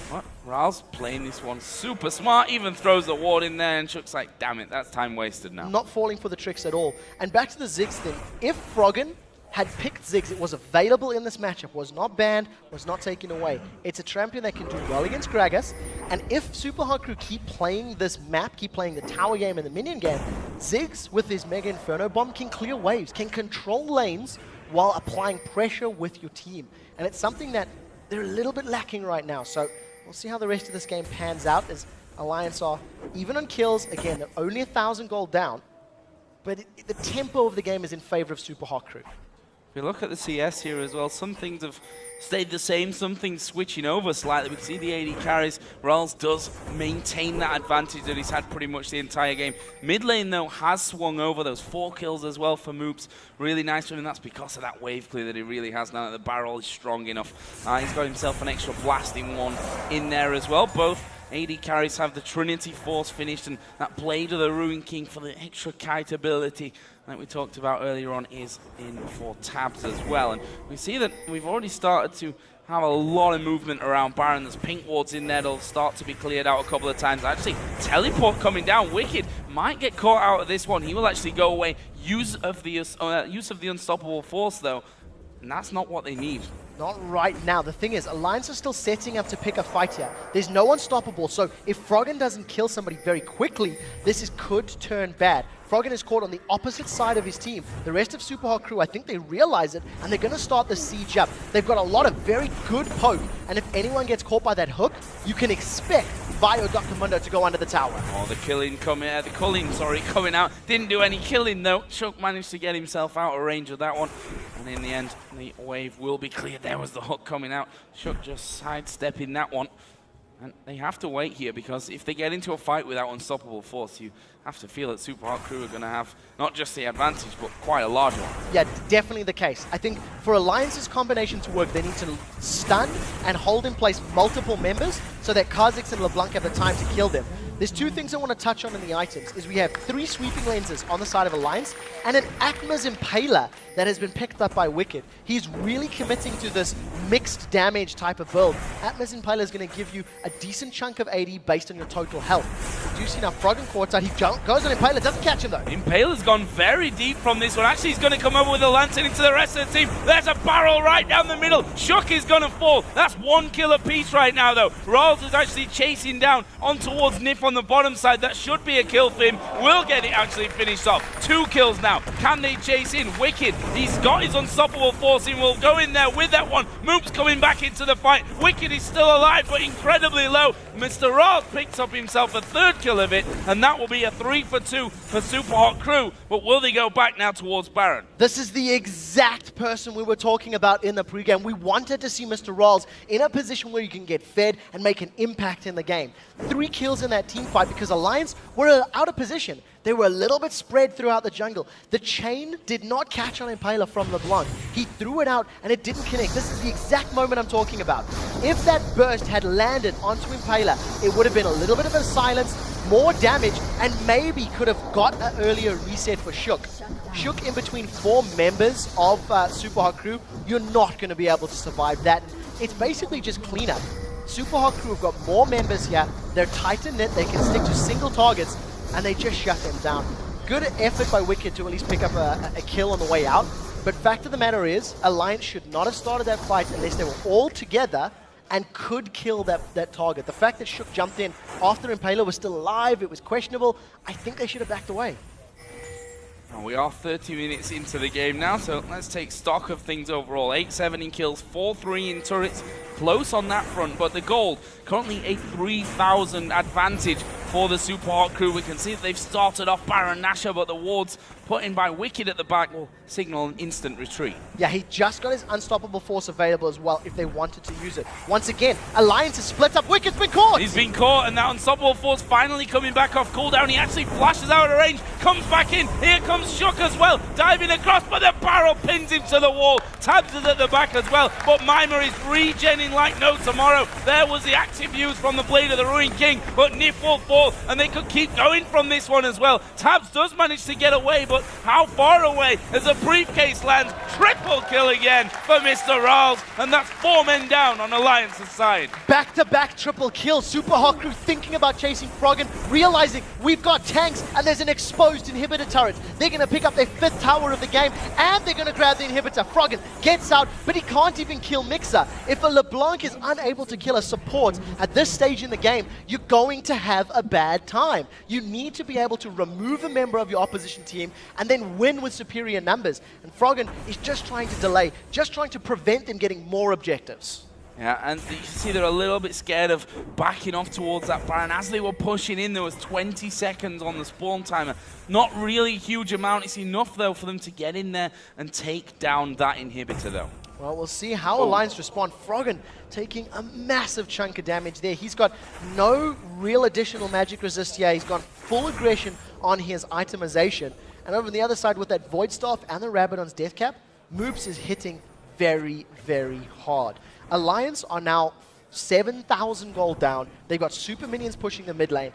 What? Ral's playing this one super smart, even throws the ward in there, and Shook's like, damn it, that's time wasted now. Not falling for the tricks at all. And back to the Ziggs thing. If Froggen had picked Ziggs, it was available in this matchup, was not banned, was not taken away. It's a champion that can do well against Gragas, and if Super Hot Crew keep playing this map, keep playing the tower game and the minion game, Ziggs with his Mega Inferno Bomb can clear waves, can control lanes while applying pressure with your team. And it's something that they're a little bit lacking right now. So we'll see how the rest of this game pans out as Alliance are even on kills. Again, they're only 1,000 gold down, but the tempo of the game is in favor of Super Hot Crew. If we look at the CS here as well, some things have stayed the same, some things switching over slightly. We can see the AD carries. Ralls does maintain that advantage that he's had pretty much the entire game. Mid lane, though, has swung over. Those 4 kills as well for Moops. Really nice for him, and that's because of that wave clear that he really has now that the barrel is strong enough. He's got himself an extra blasting one in there as well. Both AD carries have the Trinity Force finished, and that Blade of the Ruined King for the extra kite ability that we talked about earlier on is in for Tabs as well. And we see that we've already started to have a lot of movement around Baron. There's pink wards in there that'll start to be cleared out a couple of times. Actually, teleport coming down. Wicked might get caught out of this one. He will actually go away. Use of the Unstoppable Force, though, and that's not what they need. Not right now. The thing is, Alliance are still setting up to pick a fight here. There's no Unstoppable, so if Froggen doesn't kill somebody very quickly, this could turn bad. Froggen is caught on the opposite side of his team. The rest of Super Hot Crew, I think they realize it, and they're going to start the siege up. They've got a lot of very good poke, and if anyone gets caught by that hook, you can expect Bio Dr. Mundo to go under the tower. Oh, the culling coming out. Didn't do any killing, though. Shook managed to get himself out of range of that one. And in the end, the wave will be cleared. There was the hook coming out. Shook just sidestepping that one. And they have to wait here, because if they get into a fight without Unstoppable Force, you have to feel that Super Hot Crew are going to have not just the advantage, but quite a large one. Yeah, definitely the case. I think for Alliance's combination to work, they need to stun and hold in place multiple members so that Kha'Zix and LeBlanc have the time to kill them. There's 2 things I want to touch on in the items. Is we have 3 sweeping lenses on the side of Alliance and an Atma's Impaler that has been picked up by Wicked. He's really committing to this mixed damage type of build. Atma's Impaler is going to give you a decent chunk of AD based on your total health. You do see now Froggen caught out. He goes on Impaler, doesn't catch him though. Impaler's gone very deep from this one. Actually, he's going to come over with a lantern into the rest of the team. There's a barrel right down the middle. Shook is going to fall. That's 1 kill apiece right now though. Rawls is actually chasing down on towards Nif on the bottom side. That should be a kill for him. Will get it actually finished off. 2 kills now. Can they chase in? Wicked, he's got his unstoppable force. He will go in there with that one. Moop's coming back into the fight. Wicked is still alive, but incredibly low. Mr. Ross picks up himself a 3rd kill of it, and that will be a 3 for 2 for Super Hot Crew. But will they go back now towards Baron? This is the exact person we were talking about in the pregame. We wanted to see Mr. Rolls in a position where you can get fed and make an impact in the game. 3 kills in that team fight because Alliance were out of position. They were a little bit spread throughout the jungle. The chain did not catch on Impaler from LeBlanc. He threw it out and it didn't connect. This is the exact moment I'm talking about. If that burst had landed onto Impaler, it would have been a little bit of a silence, more damage, and maybe could have got an earlier reset for Shook. Shook in between 4 members of Super Hot Crew, you're not going to be able to survive that. It's basically just cleanup. Super Hot Crew have got more members here. They're tight and knit. They can stick to single targets, and they just shut them down. Good effort by Wicked to at least pick up a kill on the way out. But fact of the matter is, Alliance should not have started that fight unless they were all together and could kill that target. The fact that Shook jumped in after Impaler was still alive, it was questionable. I think they should have backed away. And we are 30 minutes into the game now, so let's take stock of things overall. 8-7 in kills, 4-3 in turrets. Close on that front, but the gold, currently a 3,000 advantage for the Super Hot Crew. We can see that they've started off Baron Nashor, but the wards put in by Wicked at the back will signal an instant retreat. Yeah, he just got his unstoppable force available as well if they wanted to use it. Once again, Alliance is split up. Wicked's been caught! He's been caught, and that unstoppable force finally coming back off cooldown. He actually flashes out of range, comes back in. Here comes Shook as well, diving across, but the barrel pins him to the wall. Tabs is at the back as well, but Mima is regenning like no tomorrow. There was the active use from the Blade of the Ruined King, but Nif will fall, and they could keep going from this one as well. Tabs does manage to get away, but how far away as a briefcase lands? Triple kill again for Mr. Rawls, and that's 4 men down on Alliance's side. Back-to-back triple kill. Super Hot Crew thinking about chasing Froggen, realizing we've got tanks and there's an exposed inhibitor turret. They're going to pick up their 5th tower of the game, and they're going to grab the inhibitor. Froggen gets out, but he can't even kill Mixer. If a LeBlanc is unable to kill a support at this stage in the game, you're going to have a bad time. You need to be able to remove a member of your opposition team and then win with superior numbers. And Froggen is just trying to delay, just trying to prevent them getting more objectives. Yeah, and you see they're a little bit scared of backing off towards that Baron. As they were pushing in, there was 20 seconds on the spawn timer. Not really a huge amount. It's enough, though, for them to get in there and take down that inhibitor, though. Well, we'll see how Alliance respond. Froggen taking a massive chunk of damage there. He's got no real additional magic resist here. He's gone full aggression on his itemization. And over on the other side with that Void Staff and the Rabadon's Death Cap, Moops is hitting very, very hard. Alliance are now 7,000 gold down. They've got super minions pushing the mid lane.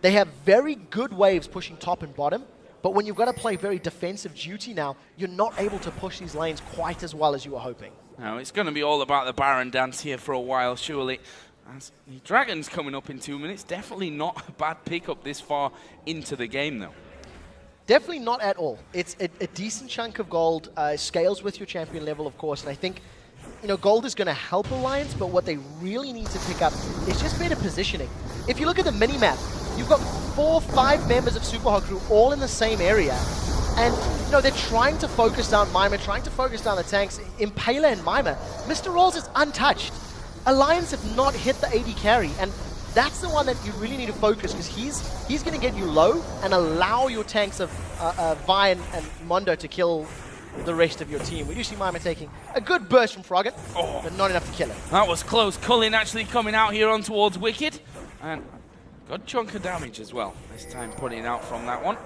They have very good waves pushing top and bottom. But when you've got to play very defensive duty now, you're not able to push these lanes quite as well as you were hoping. No, it's going to be all about the Baron dance here for a while, surely. As the Dragon's coming up in 2 minutes, definitely not a bad pickup this far into the game, though. Definitely not at all. It's a decent chunk of gold, scales with your champion level, of course, and I think gold is going to help Alliance, but what they really need to pick up is just better positioning. If you look at the mini-map, you've got 4 or 5 members of Super Hot Crew all in the same area. And, they're trying to focus down Mima, trying to focus down the tanks. Impaler and Mima, Mr. Rolls is untouched. Alliance have not hit the AD carry, and that's the one that you really need to focus, because he's going to get you low and allow your tanks of Vi and Mondo to kill the rest of your team. We do see Mima taking a good burst from Froggen, but not enough to kill him. That was close. Cullen actually coming out here on towards Wicked, and good chunk of damage as well. This time putting it out from that one.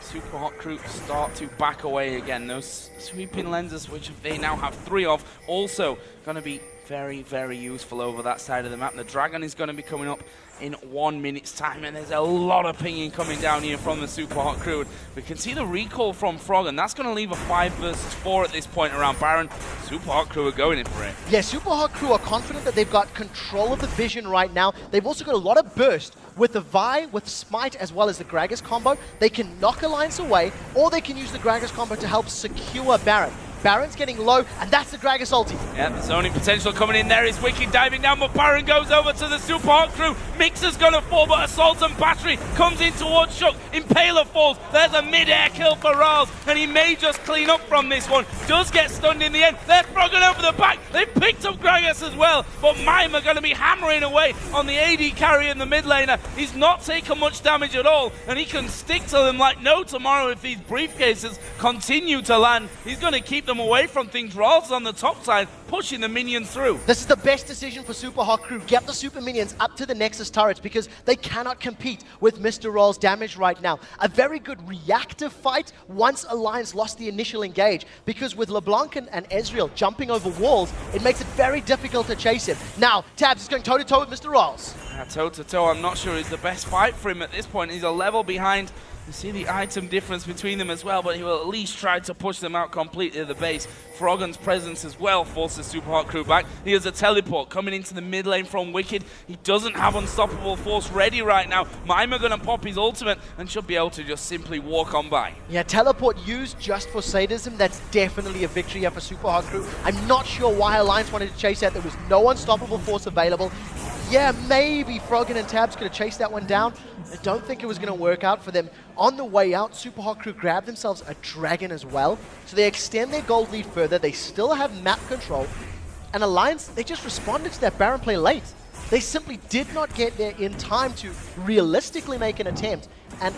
Super Hot Crew start to back away again. Those sweeping lenses, which they now have 3 of, also going to be very, very useful over that side of the map. The Dragon is going to be coming up in 1 minute's time, and there's a lot of pinging coming down here from the Super Hot Crew. We can see the recall from Frog, and that's going to leave a 5 versus 4 at this point around Baron. Super Hot Crew are going in for it. Yeah, Super Hot Crew are confident that they've got control of the vision right now. They've also got a lot of burst. With the Vi, with Smite, as well as the Gragas combo, they can knock Alliance away, or they can use the Gragas combo to help secure Baron. Baron's getting low, and that's the Gragas ulti. Yeah, the zoning potential coming in there is Wicked diving down, but Baron goes over to the Supa Hot crew. Mixer's gonna fall, but Assault and Battery comes in towards Shook. Impaler falls. There's a mid-air kill for Rals, and he may just clean up from this one. Does get stunned in the end. They're Froggen over the back. They've picked up Gragas as well, but Mime are gonna be hammering away on the AD carry in the mid laner. He's not taken much damage at all, and he can stick to them like no tomorrow if these briefcases continue to land. He's gonna keep them away from things. Rals on the top side, pushing the minions through. This is the best decision for Supa Hot crew. Get the super minions up to the Nexus turrets because they cannot compete with Mr. Roll's damage right now. A very good reactive fight once Alliance lost the initial engage, because with LeBlanc and Ezreal jumping over walls, it makes it very difficult to chase him. Now, Tabs is going toe-to-toe with Mr. Rolls. Toe-to-toe, I'm not sure is the best fight for him at this point. He's a level behind. You see the item difference between them as well, but he will at least try to push them out completely to the base. Froggen's presence as well forces Supa Hot crew back. He has a teleport coming into the mid lane from Wicked. He doesn't have Unstoppable Force ready right now. Mime are going to pop his ultimate and should be able to just simply walk on by. Yeah, teleport used just for sadism. That's definitely a victory here for Supa Hot crew. I'm not sure why Alliance wanted to chase that. There was no Unstoppable Force available. Yeah, maybe Froggen and Tabs could have chased that one down. I don't think it was going to work out for them. On the way out, Supa Hot crew grabbed themselves a dragon as well. So they extend their gold lead further. They still have map control. And Alliance, they just responded to that Baron play late. They simply did not get there in time to realistically make an attempt. And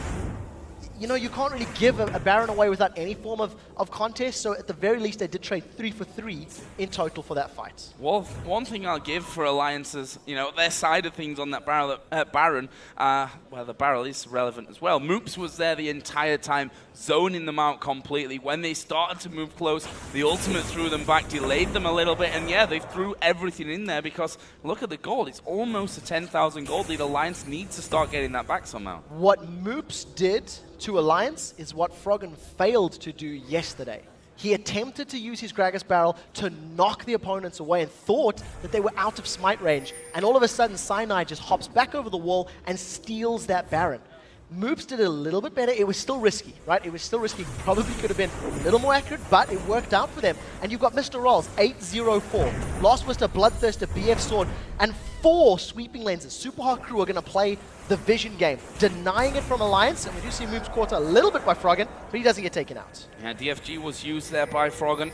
you know, you can't really give a Baron away without any form of contest, so at the very least they did trade 3 for 3 in total for that fight. Well, one thing I'll give for Alliances, you know, their side of things on that Baron, well, the barrel is relevant as well. Moops was there the entire time, zoning them out completely. When they started to move close, the ultimate threw them back, delayed them a little bit, and yeah, they threw everything in there because look at the gold. It's almost a 10,000 gold lead. Alliance needs to start getting that back somehow. What Moops did to Alliance is what Froggen failed to do yesterday. He attempted to use his Gragas barrel to knock the opponents away and thought that they were out of smite range. And all of a sudden, Cyanide just hops back over the wall and steals that Baron. Moops did a little bit better. It was still risky, right? It was still risky. Probably could have been a little more accurate, but it worked out for them. And you've got Mr. Rolls, 804. Lost was to Bloodthirster, BF Sword, and 4 sweeping lenses. Supa Hot crew are going to play the vision game, denying it from Alliance, and we do see Moops caught a little bit by Froggen, but he doesn't get taken out. Yeah, DFG was used there by Froggen.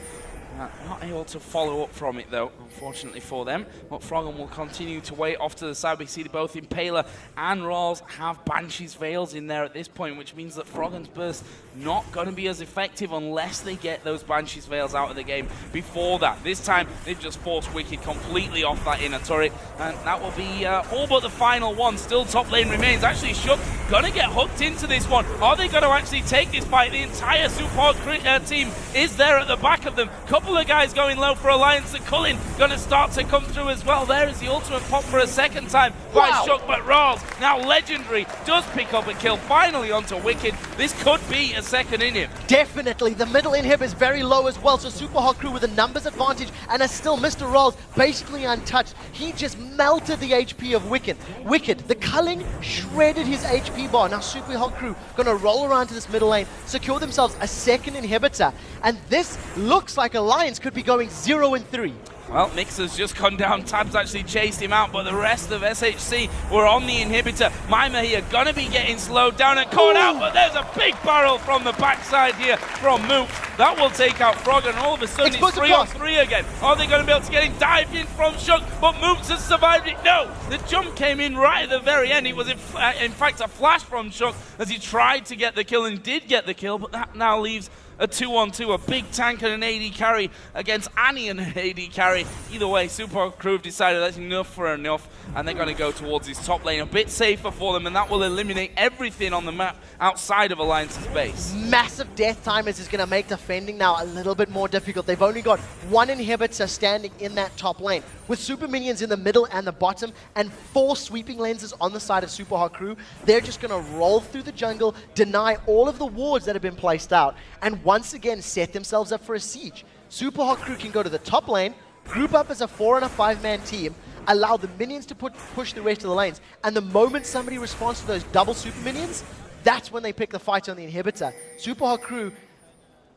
Not able to follow up from it though, unfortunately for them. But Froggen will continue to wait off to the side. We see both Impaler and Rawls have Banshee's Veils in there at this point, which means that Froggen's burst not going to be as effective unless they get those Banshee's Veils out of the game before that. This time, they've just forced Wicked completely off that inner turret, and that will be all but the final one. Still top lane remains. Actually, Shook gonna get hooked into this one. Are they going to actually take this fight? The entire Supa Hot team is there at the back of them. Couple of guys going low for Alliance, and Cullen gonna start to come through as well. There is the ultimate pop for a second time by Shook, but Rawls, now legendary, does pick up a kill finally onto Wicked. This could be a second inhib. Definitely, the middle inhib is very low as well, so Supa Hot crew with a numbers advantage, and as still Mr. Rawls basically untouched. He just melted the HP of Wicked. The culling shredded his HP bar. Now Supa Hot crew gonna roll around to this middle lane, secure themselves a second inhibitor, and this looks like Alliance could be going 0-3. Well, Mixer's just gone down. Tabs actually chased him out, but the rest of SHC were on the inhibitor. Mima here gonna be getting slowed down and caught out, but there's a big barrel from the backside here from Mook. That will take out Frog, and all of a sudden it's 3-on-3 again. Are they going to be able to get him dived in from Shook? But Moops has survived it. No, the jump came in right at the very end. It was in fact a flash from Shook as he tried to get the kill and did get the kill, but that now leaves a 2-on-2, a big tank and an AD carry against Annie and an AD carry. Either way, Supa crew have decided that's enough for enough, and they're going to go towards his top lane. A bit safer for them, and that will eliminate everything on the map outside of Alliance's base. Massive death timers is going to make defending now a little bit more difficult. They've only got one inhibitor standing in that top lane. With super minions in the middle and the bottom, and 4 sweeping lenses on the side of Supa Hot crew, they're just going to roll through the jungle, deny all of the wards that have been placed out, and once again set themselves up for a siege. Supa Hot crew can go to the top lane, group up as a 4 and a 5-man team, allow the minions to push the rest of the lanes, and the moment somebody responds to those double super minions, that's when they pick the fight on the inhibitor. Supa Hot crew,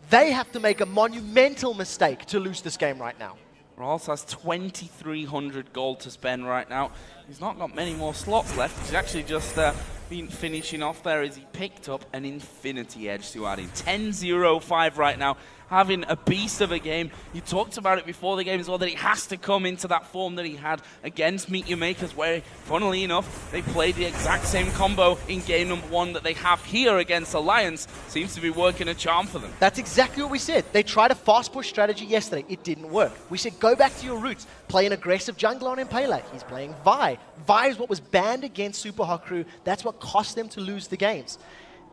They have to make a monumental mistake to lose this game right now. Ross has 2,300 gold to spend right now. He's not got many more slots left. He's actually just been finishing off there as he picked up an Infinity Edge to add in. 10-0-5 right now, having a beast of a game. You talked about it before the game as well, that he has to come into that form that he had against Meet Your Makers, where, funnily enough, they played the exact same combo in game number 1 that they have here against Alliance. Seems to be working a charm for them. That's exactly what we said. They tried a fast push strategy yesterday. It didn't work. We said, go back to your roots. Play an aggressive jungler on Impaler. He's playing Vi. Vi is what was banned against Supa Hot Crew. That's what cost them to lose the games.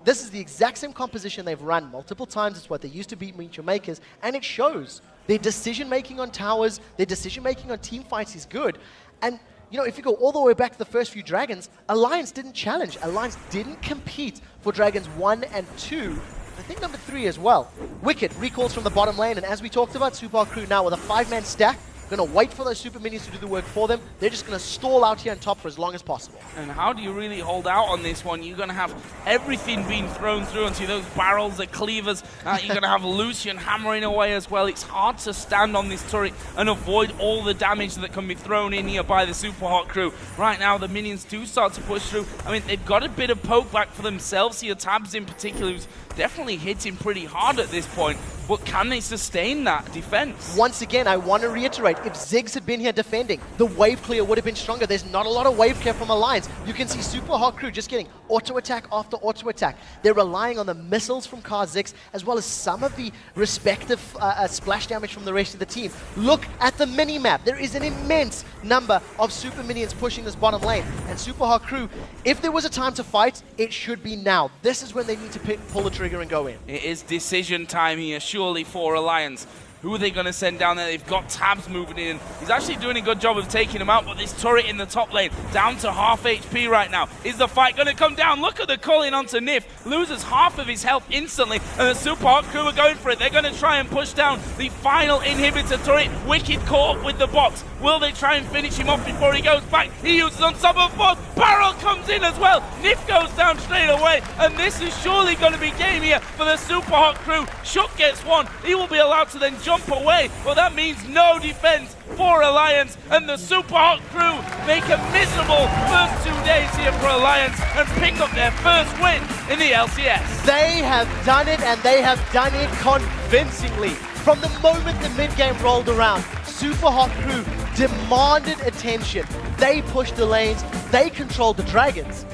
This is the exact same composition they've run multiple times. It's what they used to beat Meet Your Makers, and it shows. Their decision-making on towers, their decision-making on team fights is good. And, you know, if you go all the way back to the first few Dragons, Alliance didn't challenge. Alliance didn't compete for Dragons 1 and 2. I think number 3 as well. Wicked recalls from the bottom lane, and as we talked about, Supa Hot Crew now with a 5-man stack, going to wait for those super minions to do the work for them. They're just going to stall out here on top for as long as possible. And how do you really hold out on this one? You're going to have everything being thrown through onto those barrels, the cleavers. You're going to have Lucian hammering away as well. It's hard to stand on this turret and avoid all the damage that can be thrown in here by the Supa Hot Crew. Right now, the minions do start to push through. I mean, they've got a bit of poke back for themselves here. Tabs in particular, who's definitely hitting pretty hard at this point. But can they sustain that defense? Once again, I want to reiterate, if Ziggs had been here defending, the wave clear would have been stronger. There's not a lot of wave clear from Alliance. You can see Supa Hot Crew just getting auto-attack after auto-attack. They're relying on the missiles from Ziggs, as well as some of the respective splash damage from the rest of the team. Look at the mini-map. There is an immense number of super minions pushing this bottom lane. And Supa Hot Crew, if there was a time to fight, it should be now. This is when they need to pull the trigger and go in. It is decision time here, surely, for Alliance. Who are they going to send down there? They've got Tabs moving in. He's actually doing a good job of taking him out, but this turret in the top lane, down to half HP right now. Is the fight going to come down? Look at the calling onto Nif. Loses half of his health instantly, and the Supa Hot Crew are going for it. They're going to try and push down the final inhibitor turret. Wicked caught with the box. Will they try and finish him off before he goes back? He uses Unstoppable Force. Barrel comes in as well. Nif goes down straight away, and this is surely going to be game here for the Supa Hot Crew. Shook gets one. He will be allowed to then jump away. Well, that means no defense for Alliance, and the Supa Hot Crew make a miserable first 2 days here for Alliance and pick up their first win in the LCS. They have done it, and they have done it convincingly. From the moment the mid-game rolled around, Supa Hot Crew demanded attention. They pushed the lanes, they controlled the Dragons,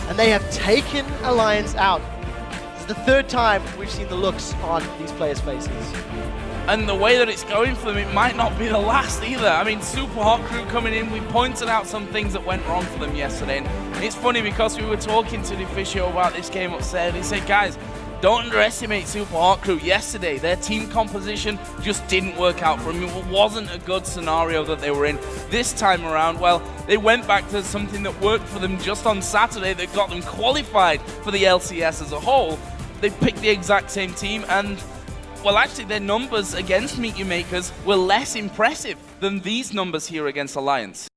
and they have taken Alliance out. This is the 3rd time we've seen the looks on these players' faces. And the way that it's going for them, it might not be the last either. I mean, Supa Hot Crew coming in, we pointed out some things that went wrong for them yesterday. And it's funny because we were talking to the official about this game upstairs. He said, guys, don't underestimate Supa Hot Crew. Yesterday, their team composition just didn't work out for them. It wasn't a good scenario that they were in. This time around, well, they went back to something that worked for them just on Saturday that got them qualified for the LCS as a whole. They picked the exact same team, and well, actually, their numbers against Meet Your Makers were less impressive than these numbers here against Alliance.